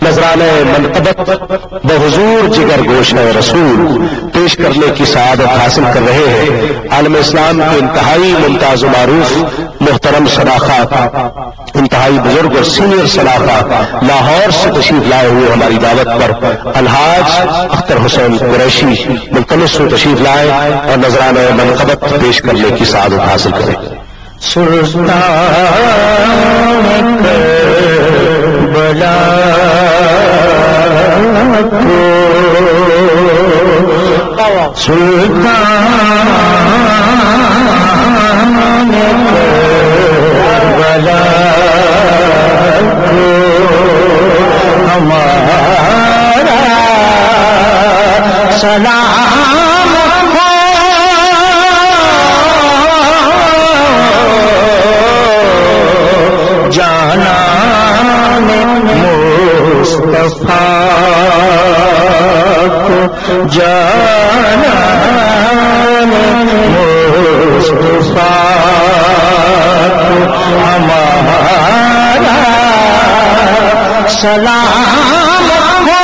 نذرانہ منقبت بحضور جگر گوشہ رسول پیش کرنے کی سعادت حاصل کر رہے ہیں عالم اسلام کے انتہائی ممتاز و معروف محترم سلاخہ، انتہائی بزرگ اور سینئر سلاخہ لاہور سے تشریف لائے ہوئے ہماری دعوت پر الحاج اختر حسین قریشی ملتمس و تشریف لائے اور نذرانہ منقبت پیش کرنے کی سعادت حاصل کریں۔ سلطان کربلا کو سلطان کربلا کو ہمارا سلام جانان مصطفیٰ ہمارا سلام ہو،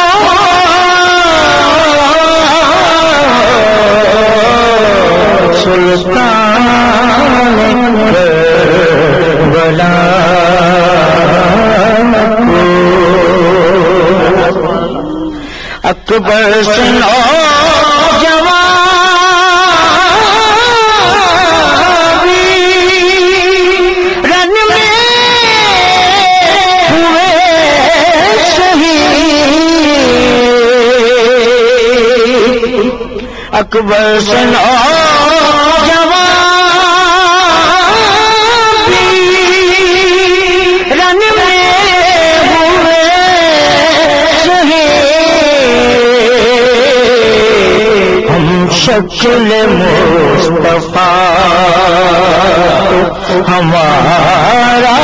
سلطان کربلا اکبر سے نوجوانی رن میں ہوئے شہید، اکبر سے نوجوانی رن میں ہوئے شہید، شکل مصطفیٰ ہمارا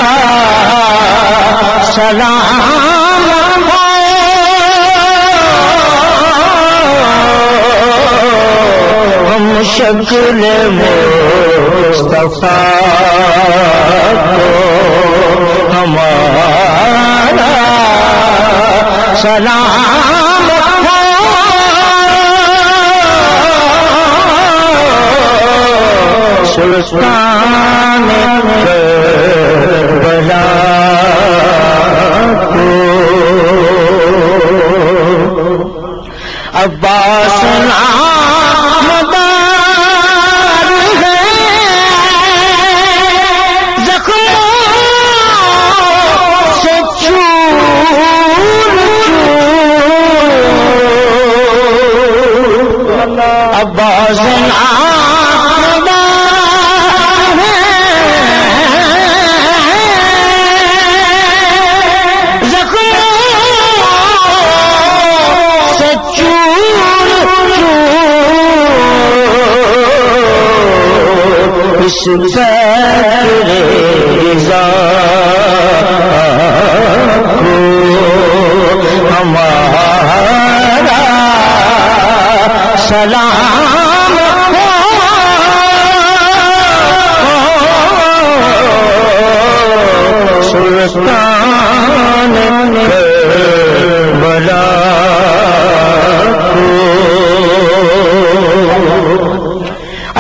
سلام ہو، ہم شکل مصطفیٰ ہمارا سلام ہو، سلطان کربلا کو عباس نامدار ہے، زخموں سے چور چور، عباس اس فکر رضا کو ہمارا سلام ہو، سلطان کربلا کو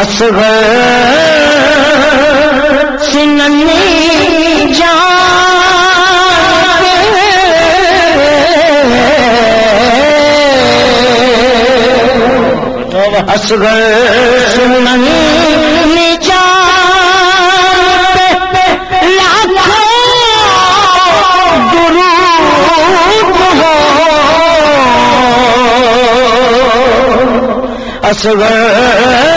اصغر سننی جان اصغر سننی جان لاکھوں درود ہو، اصغر